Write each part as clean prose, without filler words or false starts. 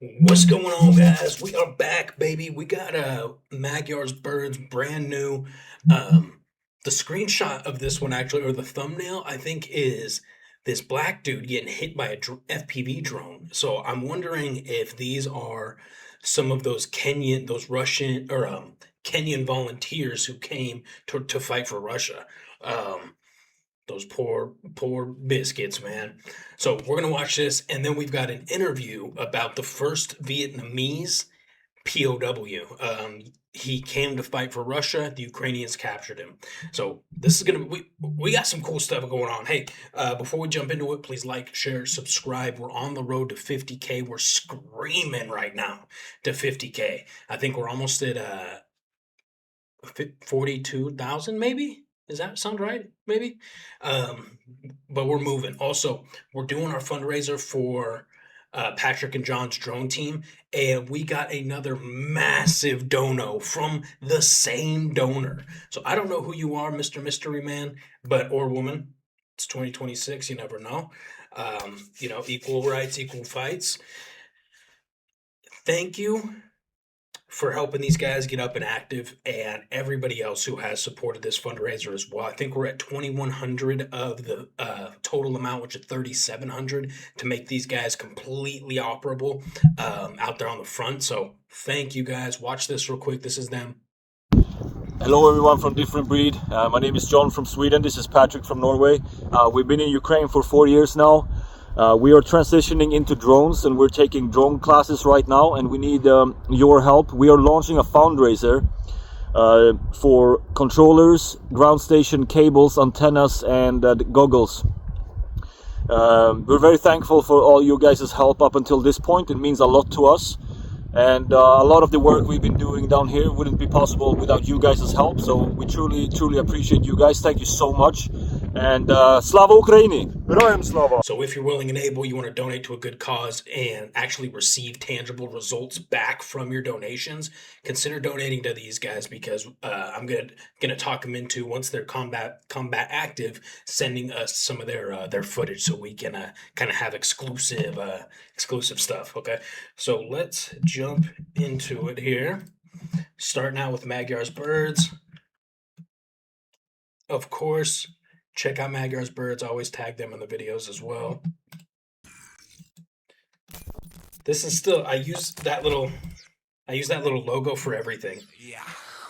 What's going on, guys? We are back, baby. We got Magyar's Birds brand new. Um, the screenshot of this one, actually, or the thumbnail, I think, is this black dude getting hit by a FPV drone. So I'm wondering if these are some of those those Russian or Kenyan volunteers who came to fight for Russia. Um, those poor biscuits, man. So we're gonna watch this, and then we've got an interview about the first Vietnamese POW. He came to fight for Russia. The Ukrainians captured him. So this is gonna we got some cool stuff going on. Hey, before we jump into it, please like, share, subscribe. We're on the road to 50K. We're screaming right now to 50K. I think we're almost at 42,000, maybe. Does that sound right? Maybe. Um, but we're moving. Also, we're doing our fundraiser for Patrick and John's drone team, and we got another massive dono from the same donor. So I don't know who you are, Mr. Mystery Man, but or woman. It's 2026. You never know. Equal rights, equal fights. Thank you for helping these guys get up and active, and everybody else who has supported this fundraiser as well. I think we're at 2,100 of the total amount, which is 3,700 to make these guys completely operable out there on the front. So thank you guys. Watch this real quick. This is them. Hello everyone from Different Breed. My name is John from Sweden. This is Patrick from Norway. We've been in Ukraine for 4 years now. We are transitioning into drones, and we're taking drone classes right now, and we need your help. We are launching a fundraiser for controllers, ground station cables, antennas, and goggles. We're very thankful for all you guys' help up until this point. It means a lot to us. And a lot of the work we've been doing down here wouldn't be possible without you guys' help. So we truly appreciate you guys. Thank you so much. And Slava Ukraini! Героям слава! So if you're willing and able, you want to donate to a good cause and actually receive tangible results back from your donations, consider donating to these guys, because I'm gonna talk them into, once they're combat active, sending us some of their footage so we can kind of have exclusive stuff. Okay, so let's jump into it here. Starting out with Magyar's Birds. Of course, check out Magyar's Birds. I always tag them in the videos as well. This is still, I use that little logo for everything.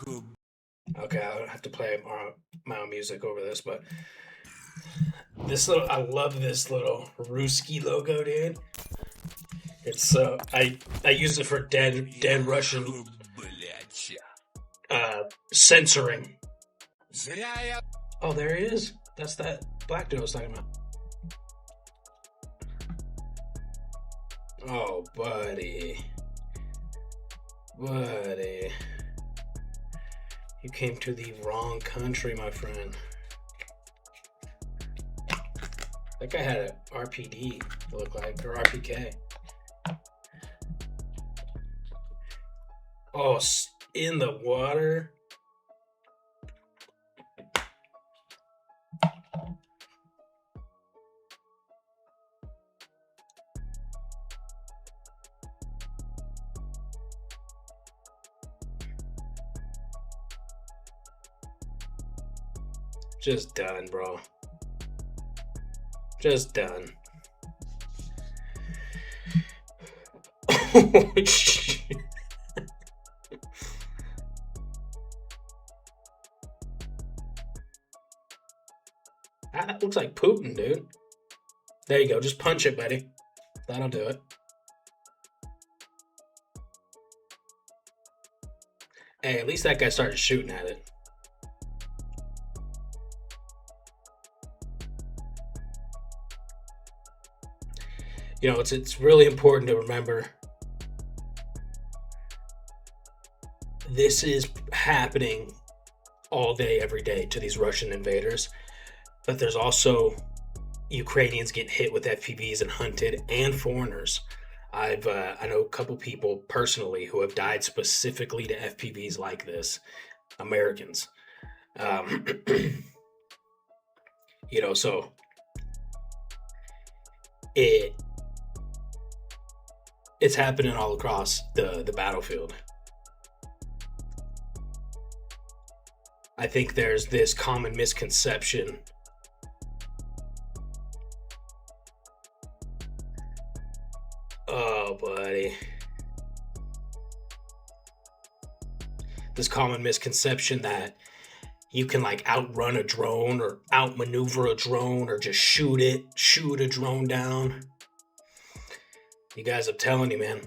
Okay, I don't have to play my own music over this, but I love this little Ruski logo, dude. It's so, I use it for dead Russian censoring. Oh, there he is. That's that black dude I was talking about. Oh, buddy. You came to the wrong country, my friend. That guy had an RPD, it looked like, or RPK. Oh, in the water. Just done, bro. Just done. Oh, shit. That looks like Putin, dude. There you go. Just punch it, buddy. That'll do it. Hey, at least that guy started shooting at it. You know, it's really important to remember this is happening all day, every day to these Russian invaders. But there's also Ukrainians getting hit with FPVs and hunted, and foreigners. I know a couple people personally who have died specifically to FPVs like this, Americans. So it It's happening all across the battlefield. I think there's this common misconception. Oh, buddy. This common misconception that you can like outrun a drone or outmaneuver a drone or just shoot a drone down. You guys, I'm telling you, man,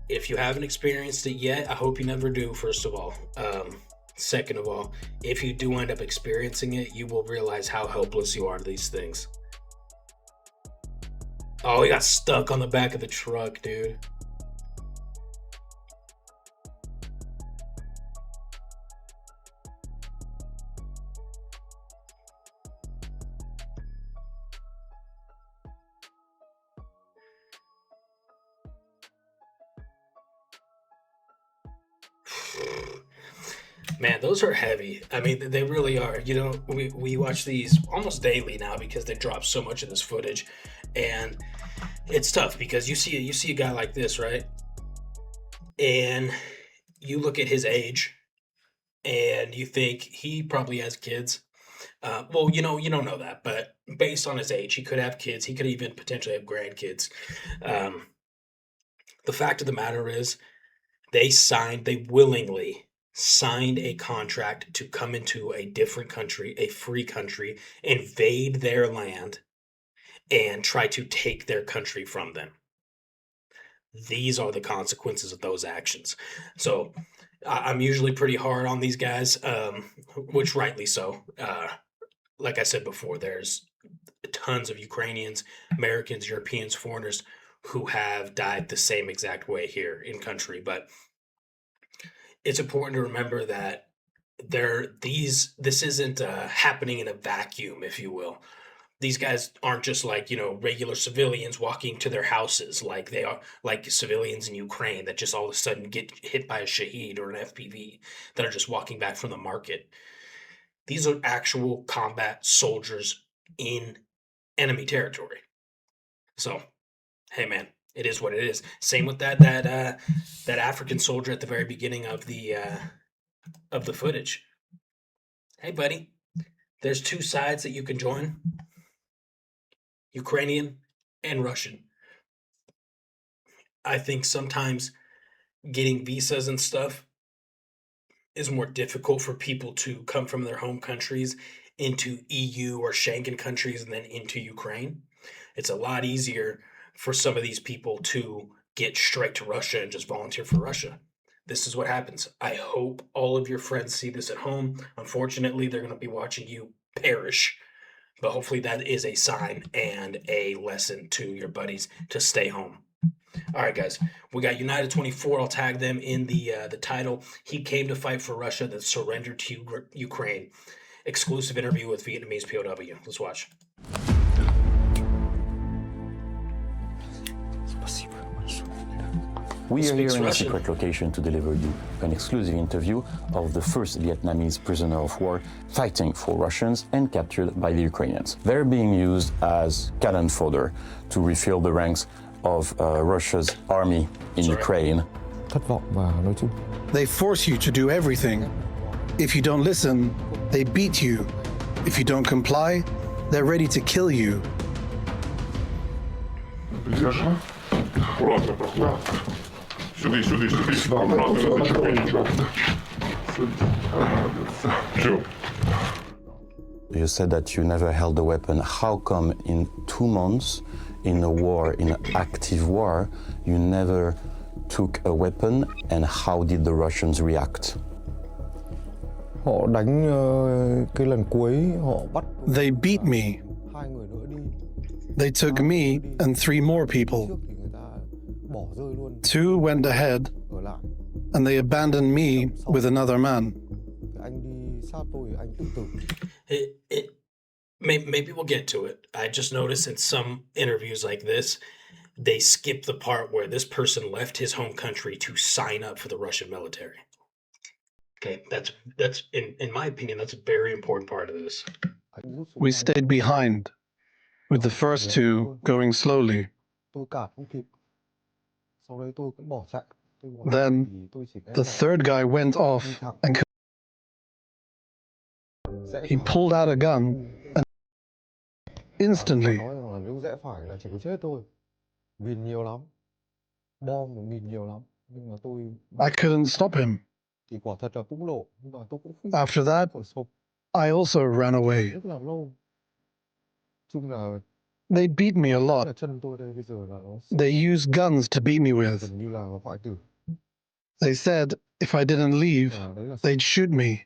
if you haven't experienced it yet, I hope you never do, first of all. Second of all, if you do end up experiencing it, you will realize how helpless you are to these things. Oh, he got stuck on the back of the truck, dude. Man, those are heavy. I mean, they really are. You know, we watch these almost daily now because they drop so much of this footage, and it's tough because you see a guy like this, right? And you look at his age, and you think he probably has kids. Well, you don't know that, but based on his age, he could have kids. He could even potentially have grandkids. Um, the fact of the matter is, they willingly signed a contract to come into a different country, a free country, invade their land, and try to take their country from them. These are the consequences of those actions. So I'm usually pretty hard on these guys, which rightly so. Like I said before, there's tons of Ukrainians, Americans, Europeans, foreigners who have died the same exact way here in country. But it's important to remember that this isn't happening in a vacuum, if you will. These guys aren't just like, regular civilians walking to their houses like they are like civilians in Ukraine that just all of a sudden get hit by a Shaheed or an FPV that are just walking back from the market. These are actual combat soldiers in enemy territory. So, hey man, it is what it is. Same with that African soldier at the very beginning of the footage. Hey buddy, there's two sides that you can join. Ukrainian and Russian. I think sometimes getting visas and stuff is more difficult for people to come from their home countries into EU or Schengen countries and then into Ukraine. It's a lot easier for some of these people to get straight to Russia and just volunteer for Russia. This is what happens. I hope all of your friends see this at home. Unfortunately, they're going to be watching you perish. But hopefully that is a sign and a lesson to your buddies to stay home. All right, guys, we got United 24. I'll tag them in the title. He came to fight for Russia that surrendered to Ukraine. Exclusive interview with Vietnamese POW. Let's watch. We are here in a Russian. secret location to deliver you an exclusive interview of the first Vietnamese prisoner of war fighting for Russians and captured by the Ukrainians. They're being used as cannon fodder to refill the ranks of Russia's army in Ukraine. Thất vọng và nói chung. They force you to do everything. If you don't listen, they beat you. If you don't comply, they're ready to kill you. Держи. Аккуратно, аккуратно. Сюди, сюди, сюди. Аккуратно, не зачепи нічого. Все. You said that you never held a weapon. How come in 2 months in a war, in an active war, you never took a weapon, and how did the Russians react? Họ đánh cái lần cuối họ bắt They beat me. hai người nữa đi. They took me and 3 more people. Trước thì người ta bỏ rơi luôn 2 went ahead, ở lại. and they abandoned me with another man. Anh đi sát tôi anh tự tử. Maybe we'll get to it. I just noticed in some interviews like this, they skip the part where this person left his home country to sign up for the Russian military. Okay, that's in my opinion, that's a very important part of this. Anh rút súng We ra, stayed behind, with the first 2 going slowly. tôi cản không kịp. Then the third guy went off and he pulled out a gun and instantly rẽ phải là chỉ có chết thôi. Mìn nhiều lắm. Bom và mìn nhiều lắm. Nhưng mà tôi I couldn't stop him. thì quả thật là cũng lộ, nhưng mà tôi cũng không After that, I also ran away. rất là lâu. Chung là They beat me a lot. chân tôi đây bây giờ là nó They used guns to beat me with. gần như là hoại tử. They said if I didn't leave, Đấy là they'd shoot me.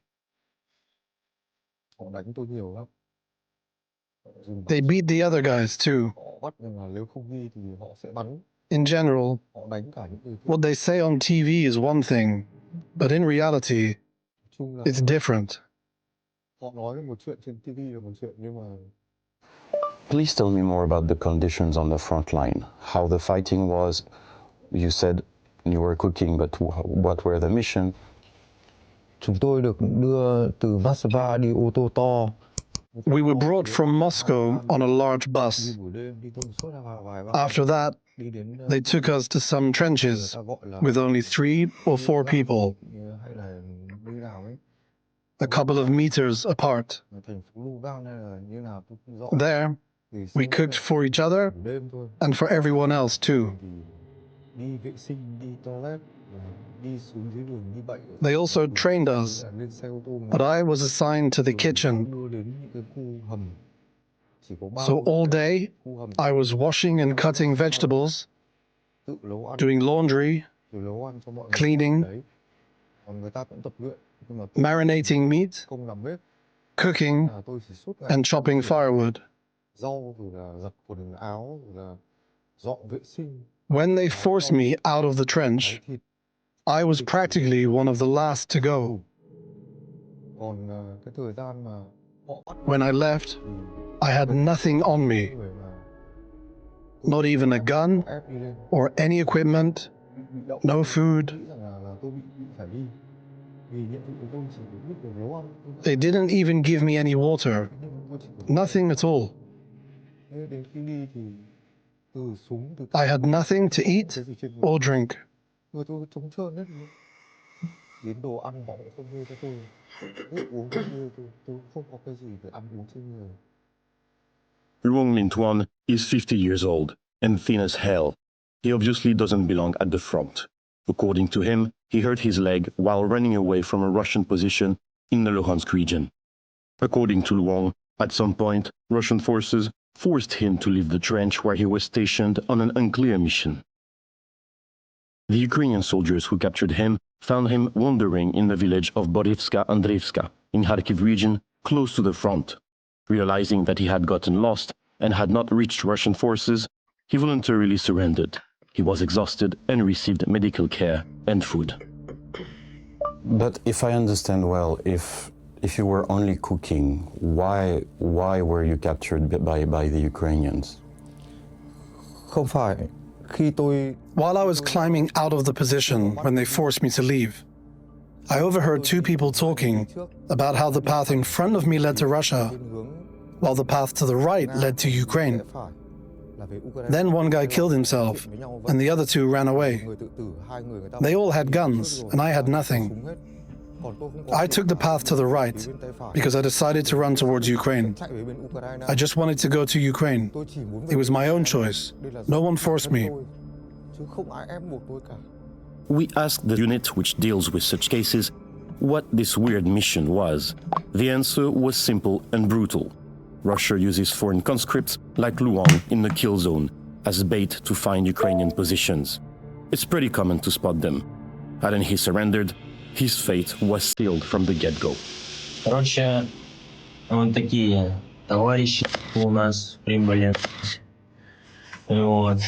họ đánh tôi nhiều lắm. They beat the other guys too. Họ bắt nhưng mà nếu không đi thì họ sẽ bắn. In general, Họ đánh cả những người what they say on TV is one thing, but in reality, chung là it's different. họ nói một chuyện trên TV là một chuyện nhưng mà Please tell me more about the conditions on the front line, how the fighting was. You said you were cooking, but what were the mission? chúng tôi được đưa từ Moscow đi ô tô to. We were brought from Moscow on a large bus. Đi buổi đêm đi tuần suốt là vài After that, đi đến they took us to some trenches ta gọi là with only 3 or 4 people, hay là như nào ấy, a couple of meters apart. thành phố Lu Vang hay là như nào tôi không rõ. There, Thì we cooked for each other buổi đêm thôi. and for everyone else too. Thì đi vệ sinh, đi toilet, đi xuống dưới đường đi bệnh. They also trained us, Lên xe ô tô but I was assigned to the kitchen. đưa đến những cái khu hầm. Chỉ có So all day, khu hầm I was washing and cutting vegetables, tự nấu ăn, doing laundry, rồi nấu ăn cho mọi người. cleaning, Đấy. Còn người ta cũng tập luyện nhưng mà marinating meat, không làm bếp. cooking, Tôi chỉ suốt ngày and chopping firewood. rau rồi là giặt quần áo rồi là dọn vệ sinh. When they forced me out of the trench, Thái thịt. I was practically one of the last to go. Còn cái thời gian mà họ bắt When I left, thì I had nothing on me, người mà not even a gun ép đi lên or any equipment, bị động, no food. nghĩ rằng là tôi bị phải đi vì nhiệm vụ của tôi chỉ biết được nấu ăn. They didn't even give me any water, Nhưng tôi chỉ được nothing at all. thế đến khi đi thì từ súng từ I had nothing to eat cái gì trên người or drink. tôi trống trơn hết luôn. Đến đồ ăn họ cũng không đưa cho tôi, nước uống không đưa tôi không có cái gì để ăn uống trên người. Luong Minh Tuan is 50 years old and thin as hell. He obviously doesn't belong at the front. According to him, he hurt his leg while running away from a Russian position in the Luhansk region. According to Luong, at some point, Russian forces forced him to leave the trench where he was stationed on an unclear mission. The Ukrainian soldiers who captured him found him wandering in the village of Borivska-Andreevska in Kharkiv region, close to the front. Realizing that he had gotten lost and had not reached Russian forces, he voluntarily surrendered. He was exhausted and received medical care and food. But if I understand well, if you were only cooking, why were you captured by the Ukrainians? Không phải khi tôi While I was climbing out of the position when they forced me to leave, I overheard 2 people talking about how the path in front of me led to Russia, while the path to the right led to Ukraine. Then one guy killed himself, and the other 2 ran away. They all had guns, and I had nothing. I took the path to the right because I decided to run towards Ukraine. I just wanted to go to Ukraine. It was my own choice. No one forced me. We asked the unit which deals with such cases what this weird mission was. The answer was simple and brutal. Russia uses foreign conscripts like Luong in the kill zone as bait to find Ukrainian positions. It's pretty common to spot them. Hadn't he surrendered, his fate was sealed from the get-go. Короче, вот такие товарищи у нас прибыли. Вот.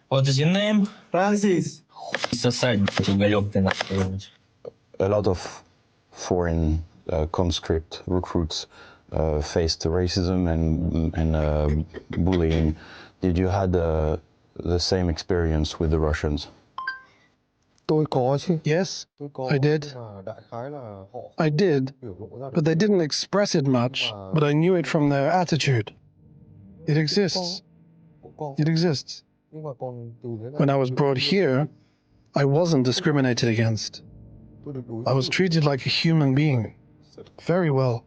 What is your name? Francis. Сосать, уголек ты нахуй. A lot of foreign conscript recruits faced racism and bullying. Did you had the same experience with the Russians? Tôi có chứ. Yes, Tôi có. I did. Mà đại khái là họ I did, biểu lộ ra but they didn't express it much, but I knew it from their attitude. It exists. có. It exists. When I was brought here, I wasn't discriminated against. I was treated like a human being. Very well.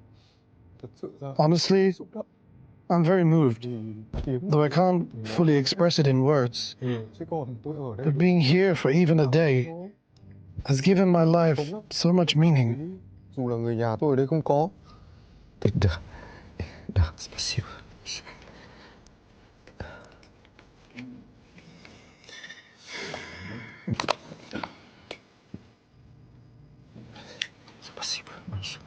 Honestly, I'm very moved, though I can't fully express it in words. But being here for even a day has given my life so much meaning. Dù là người nhà tôi ở đây không có. Да, спасибо. Спасибо большое.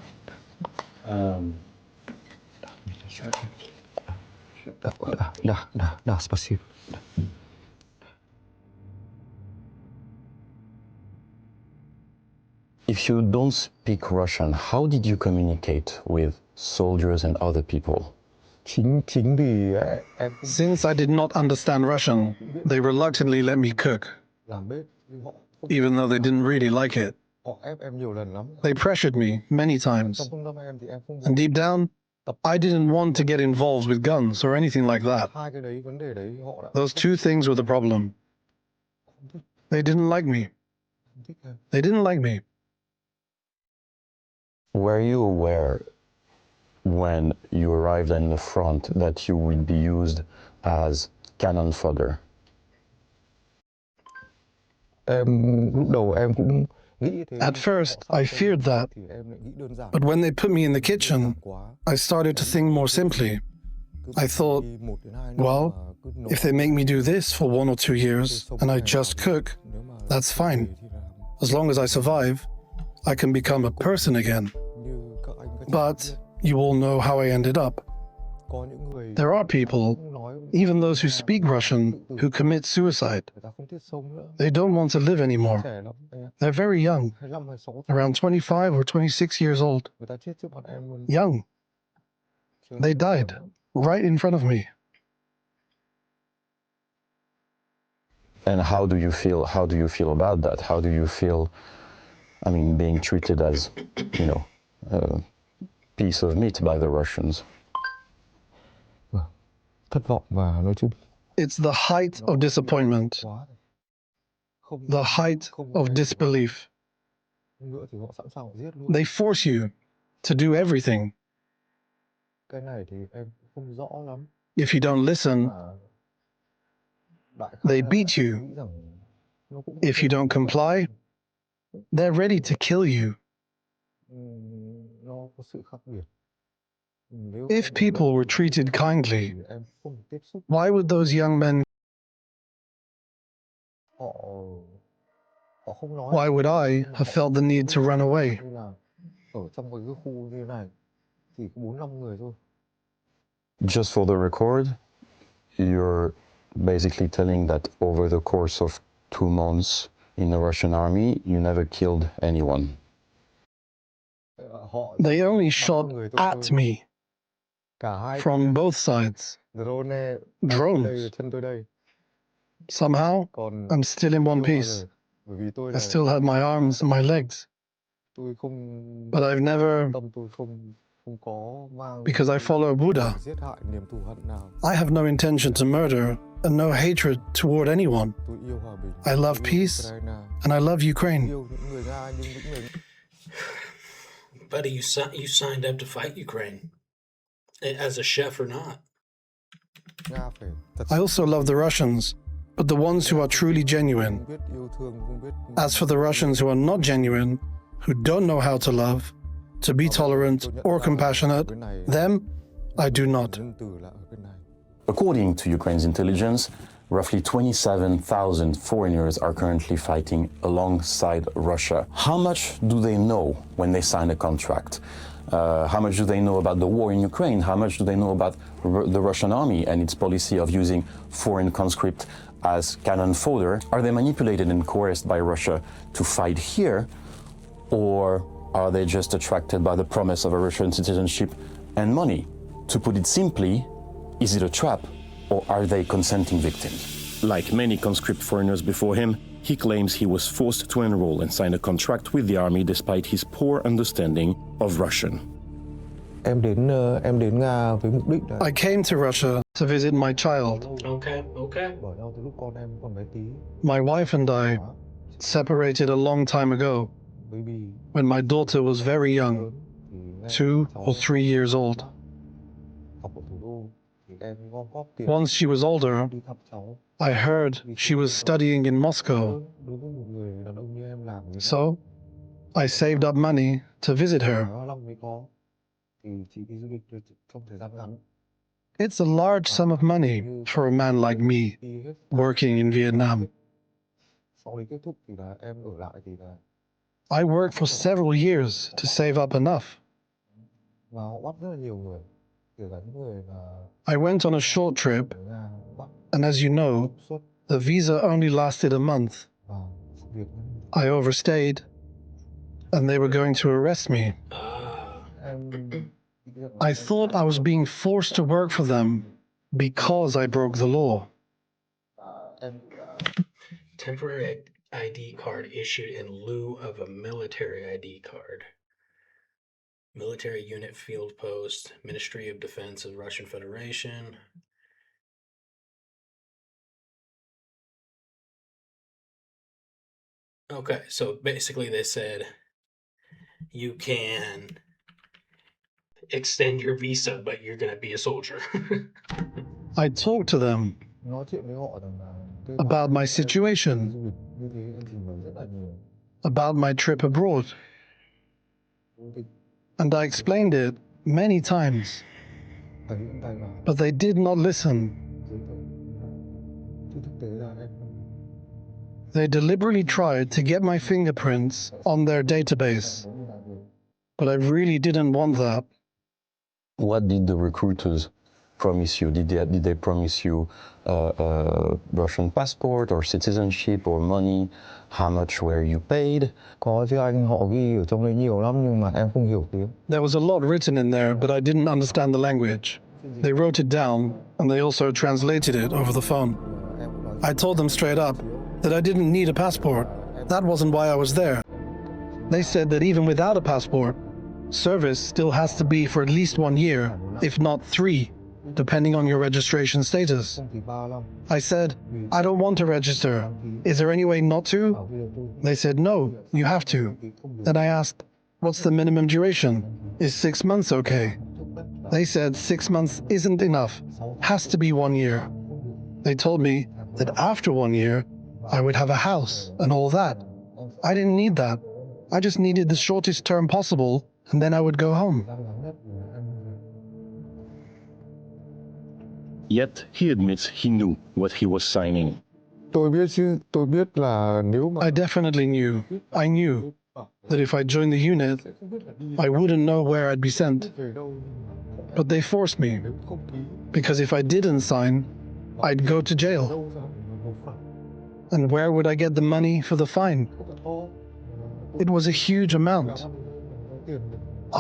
Да, спасибо. If you don't speak Russian, how did you communicate with soldiers and other people? Chính vì em Since I did not understand Russian, they reluctantly let me cook, làm bếp, họ even though they didn't really like it. họ ép em nhiều lần lắm. They pressured me many times. Trong không em thì em không And deep down, I didn't want to get involved with guns or anything like that. hai cái đấy, vấn đề đấy họ đã Those two things were the problem. They didn't like me. không thích em. They didn't like me. Were you aware when you arrived in the front that you would be used as cannon fodder? Lúc đầu em cũng nghĩ thế. At first, I feared that. Thì em lại nghĩ đơn giản. But when they put me in the kitchen, Quá. I started to think more simply. I thought, Đi 1 đến 2 năm well, mà cứ nổ if they make me do this for 1 or 2 years and I just cook, nếu mà that's fine. thì làm As long as I survive, I can become a person again. như các anh các chị But biết, you all know how I ended up. có những người There are people, không nói, even those who speak Russian, who commit suicide. người ta không thiết sống nữa. They don't want to live anymore. Trẻ lắm, They're very young, 25, 26, around 25 or 26 years old. người ta chết trước mặt em luôn. Young. They died right in front of me. And how do you feel? How do you feel about that? How do you feel, I mean, being treated as, you know, a piece of meat by the Russians? Thất vọng và nói chung It's the height of disappointment, quá. Không the height of disbelief. nữa thì họ sẵn sàng họ giết luôn. They force you to do everything. Cái này thì em không rõ lắm. If you don't listen, Mà đại khái they là beat em you. nghĩ rằng nó cũng If you don't comply, they're ready to kill you. nó có sự khác biệt. Nếu If em people were treated kindly, thì em không tiếp xúc why would those young men, họ họ không nói. why would I Nhưng mà have họ felt the need to run away? như là ở trong một cái khu như này thì có 4-5 người thôi. Just for the record, you're basically telling that over the course of 2 months in the Russian army, you never killed anyone. Họ They only bắn shot người tôi at thôi. me Cả hai from both sides. drone Drones. đây chân tôi đây. Somehow, Còn I'm still in one chưa bao piece. giờ, bởi vì tôi I là still had my arms and my legs, tôi không but I've never, tâm tôi không có mang because I follow Buddha. giết hại niềm thù hận nào. I have no intention to murder and no hatred toward anyone. Tôi yêu hòa bình. I love tôi yêu peace. Ukraine, And I love Ukraine. yêu những người Nga nhưng những người Buddy, you signed up to fight Ukraine as a chef or not? Nga phải thật I also love the Russians, but the ones who are truly genuine. không biết yêu thương, không biết As for the Russians who are not genuine, who don't know how to love, to be tolerant or compassionate, them, I do not. nhân từ là ở bên này. According to Ukraine's intelligence, roughly 27,000 foreigners are currently fighting alongside Russia. How much do they know when they sign a contract? How much do they know about the war in Ukraine? How much do they know about the Russian army and its policy of using foreign conscript as cannon fodder? Are they manipulated and coerced by Russia to fight here? Or are they just attracted by the promise of a Russian citizenship and money? To put it simply, is it a trap or are they consenting victims? Like many conscript foreigners before him, he claims he was forced to enroll and sign a contract with the army despite his poor understanding of Russian. Em đến Nga với mục đích là I came to Russia to visit my child. Okay, okay. Bỏ nhau từ lúc con em còn bé tí. My wife and I separated a long time ago Baby when my daughter was very young, lớn thì nghe 2 cháu or 3 years old. học ở thủ đô thì em gom góp tiền Once she was older, đi thăm cháu. I heard she was studying in Moscow, Đối với một người đàn ông như em làm như so I saved up money to visit her. Long mới có thì chỉ đi du lịch được trong thời gian ngắn. It's a large sum of money for a man like me Đi hết working in Vietnam. sau đấy kết thúc thì là em ở lại thì là I worked for several years to save up enough. và họ bắt rất là nhiều người, kể cả những người mà I went on a short trip, ở Nga bắt and as you know, xuất the visa only lasted a month. và sự việc I overstayed, and they were going to arrest me. em I thought I was being forced to work for them because I broke the law. em Temporary ID card issued in lieu of a military ID card. Military unit field post, Ministry of Defense of Russian Federation. Okay, so basically they said you can extend your visa, but you're going to be a soldier. I talked to them nói chuyện với họ rằng là cái about my situation, du lịch như thế em tìm hiểu rất là nhiều. about my trip abroad, Thì and I explained it many times, phải những tay vào but they did not listen. giấy tờ. Chứ thực tế là em They deliberately tried to get my fingerprints on their database, muốn làm việc. but I really didn't want that. What did the recruiters promise you? Did they promise you a Russian passport or citizenship or money? How much were you paid? Có chứ anh, họ ghi ở trong đấy nhiều lắm nhưng mà em không hiểu tiếng. There was a lot written in there, but I didn't understand the language. They wrote it down, and they also translated it over the phone. Em cũng nói I told them straight up that I didn't need a passport. That wasn't why I was there. They said that even without a passport, service still has to be for at least 1 year, if not 3, depending on your registration status. không thì 3 năm. I said, I don't want to register. Is there any way not to? Bảo bây giờ tôi They said, no, you have to. thì không được. Then I asked, what's the minimum duration? Is 6 months okay? They said 6 months isn't enough, has to be 1 year. They told me that after 1 year, I would have a house and all that. I didn't need that. I just needed the shortest term possible, and then I would go home. Gian ngắn nhất là em Yet he admits he knew what he was signing. tôi biết chứ, tôi biết là nếu mà I definitely knew. I knew that if I joined the unit, không biết là đi I wouldn't know where I'd be sent. về đâu, But they forced me, nếu không ký because if I didn't sign, I'd go to jail. đâu ra mà nộp phạt And where would I get the money for the fine? không phải to. It was a huge amount. Có tiền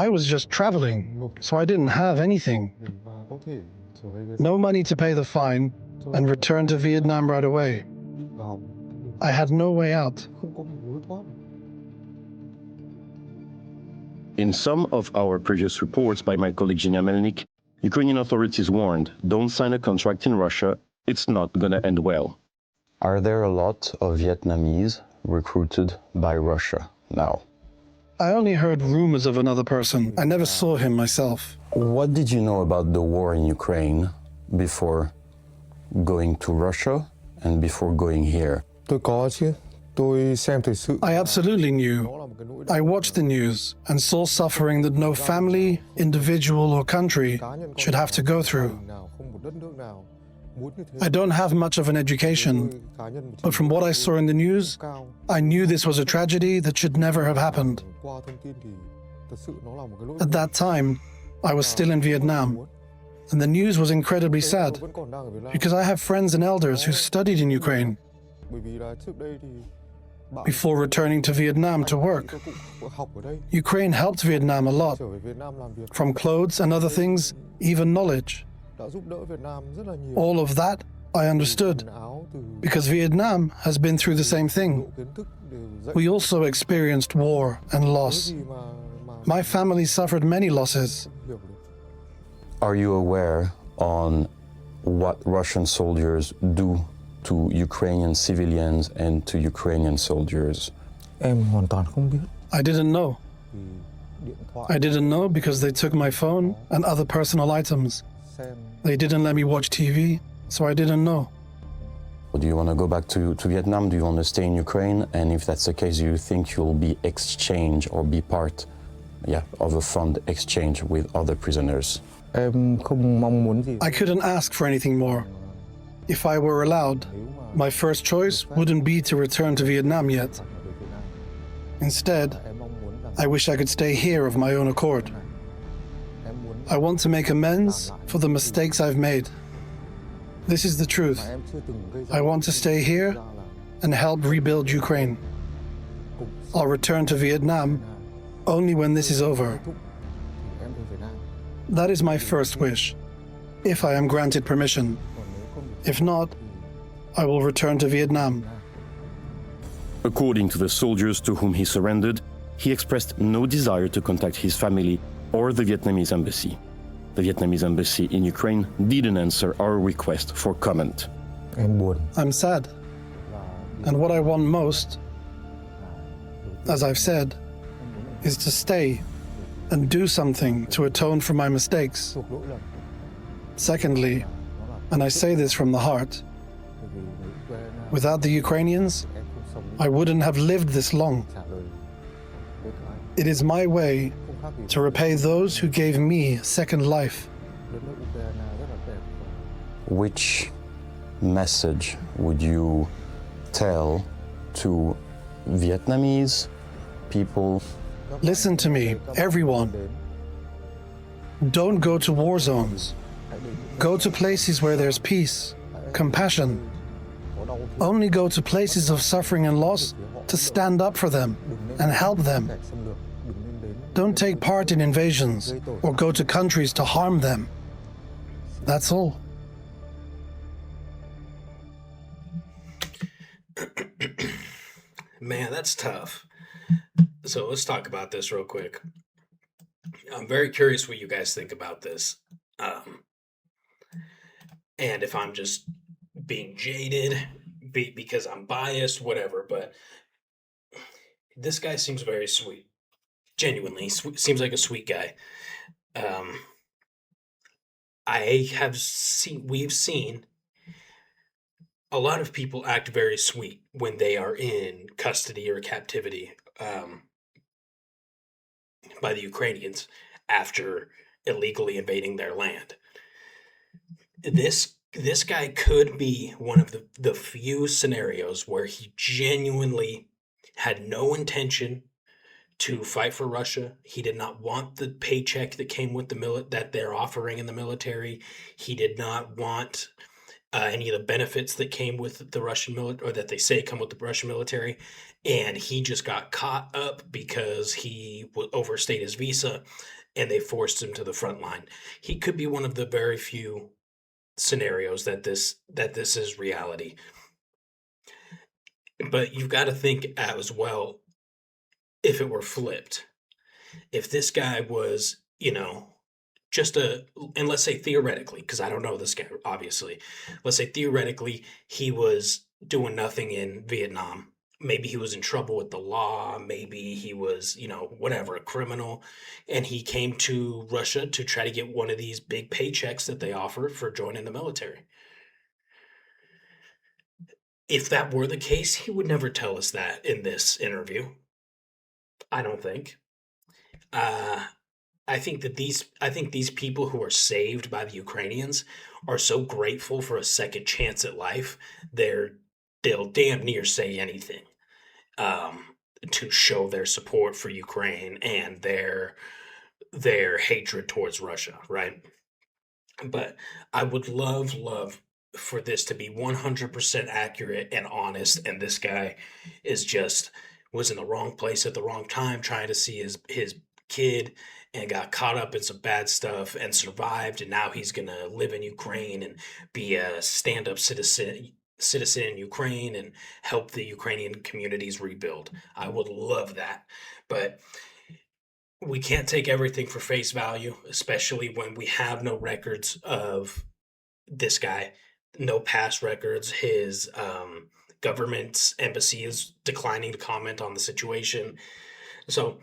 I was just traveling, so I didn't have anything. để mà có thể trở về Việt No money to pay the fine and return to Vietnam right away. Nam vào, I had no way out. không có một lối thoát. In some of our previous reports by my colleague Genia Melnik, Ukrainian authorities warned, don't sign a contract in Russia, it's not gonna end well. Are there a lot of Vietnamese recruited by Russia now? I only heard rumors of another person. I never saw him myself. What did you know about the war in Ukraine before going to Russia and before going here? Tôi có chứ. Tôi xem thời sự. I absolutely knew. Đó là một cái nỗi đau I watched the news and saw suffering that no family, individual, or country cá nhân con should have to go through. nào, không một đất nước nào muốn như thế. I don't have much of an education, Tôi cá nhân một but from what I saw in the news, cao. I knew this was a tragedy that should never have happened. Qua thông tin thì thật sự nó là một cái lỗi. At that time, I was still in Vietnam, and the news was incredibly sad Vẫn còn đang ở Việt Nam. because I have friends and elders who studied in Ukraine Bởi vì là trước đây thì bạn before returning to Vietnam to work. tôi cũng học ở đây, Ukraine helped Vietnam a lot, trở về Việt Nam làm việc, from clothes and other things, even knowledge. đã giúp đỡ Việt Nam rất là nhiều. All of that I understood Quần áo từ because Vietnam has been through the same thing. độ kiến thức đều dạy. We also experienced war and Cái loss. gì mà My family suffered many losses. hiểu được. Are you aware on what Russian soldiers do to Ukrainian civilians and to Ukrainian soldiers? Em hoàn toàn không biết. I didn't know. Vì điện thoại I didn't know because they took my phone and other personal items. xem They didn't let me watch TV, so I didn't know. Do you want to go back to Vietnam? Do you want to stay in Ukraine? And if that's the case, do you think you'll be exchanged or be part of a fund exchange with other prisoners? em không mong muốn gì. I couldn't ask for anything more. If I were allowed, my first choice wouldn't be to return to Vietnam yet. Instead, Em mong muốn rằng I wish I could stay here of my own accord. em muốn I want to make amends for the mistakes I've made. This is the truth. mà em chưa từng gây ra. I want to stay here Ra là and help rebuild Ukraine. cùng I'll return to Vietnam only when this is over. kết thúc thì em về Việt Nam. That is my first wish, if I am granted permission. Còn nếu không được If not, I will return to Vietnam. According to the soldiers to whom he surrendered, he expressed no desire to contact his family or the Vietnamese embassy. The Vietnamese embassy in Ukraine didn't answer our request for comment. em buồn I'm sad, và and what I want most, as I've said, is to stay and do something to atone for my mistakes. chuộc lỗi lầm. Secondly, Nó là and I say this from the heart, bởi vì người Ukraine without the Ukrainians, em không sống I wouldn't have lived this long. trả lời với các anh It is my way không khác gì to repay those who gave me a second life. đất nước Ukraine rất là đẹp và Which message would you tell to Vietnamese people? Listen to me, everyone. đến Don't go to war zones. hãy đến những Go to places where there's peace, compassion. có đau thương Only go to places of suffering and loss to stand up for them and help them. kẻ xâm lược, đừng nên đến Don't take part in invasions or go to countries to harm them. That's all. Man, that's tough. So let's talk about this real quick. I'm very curious what you guys think about this. And if I'm just being jaded because I'm biased, whatever, but this guy seems very sweet. Genuinely, seems like a sweet guy. We've seen a lot of people act very sweet when they are in custody or captivity by the Ukrainians after illegally invading their land. This guy could be one of the few scenarios where he genuinely had no intention to fight for Russia. He did not want the paycheck that came with that they're offering in the military. He did not want any of the benefits that came with the Russian military, or that they say come with the Russian military. And he just got caught up because he overstayed his visa and they forced him to the front line. He could be one of the very few scenarios that this is reality. But you've got to think as well, if it were flipped, if this guy was, and let's say theoretically, because I don't know this guy, obviously, let's say theoretically he was doing nothing in Vietnam. Maybe he was in trouble with the law. Maybe he was, whatever, a criminal. And he came to Russia to try to get one of these big paychecks that they offer for joining the military. If that were the case, he would never tell us that in this interview. I don't think. I think these people who are saved by the Ukrainians are so grateful for a second chance at life. They'll damn near say anything to show their support for Ukraine and their hatred towards Russia, right? But I would love for this to be 100% accurate and honest, and this guy was in the wrong place at the wrong time trying to see his kid and got caught up in some bad stuff and survived, and now he's going to live in Ukraine and be a stand-up citizen in Ukraine and help the Ukrainian communities rebuild. I would love that. But we can't take everything for face value, especially when we have no records of this guy, no past records. His government's embassy is declining to comment on the situation. So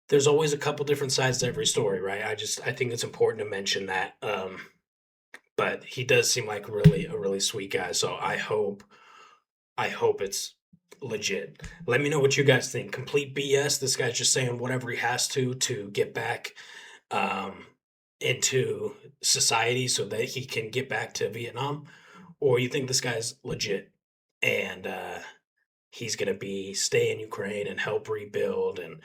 there's always a couple different sides to every story, right? I think it's important to mention that. But he does seem like a really sweet guy. So I hope it's legit. Let me know what you guys think. Complete BS. This guy's just saying whatever he has to get back um, into society so that he can get back to Vietnam, or you think this guy's legit and he's gonna be stay in Ukraine and help rebuild, and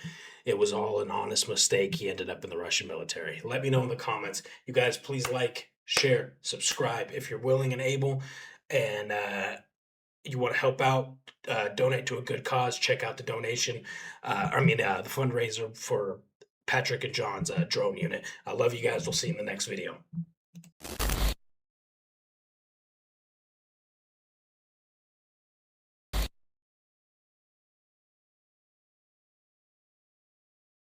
it was all an honest mistake. He ended up in the Russian military. Let me know in the comments. You guys, please like, share, subscribe if you're willing and able, and you want to help out, donate to a good cause. Check out the donation. The fundraiser for Patrick and John's drone unit. I love you guys. We'll see you in the next video.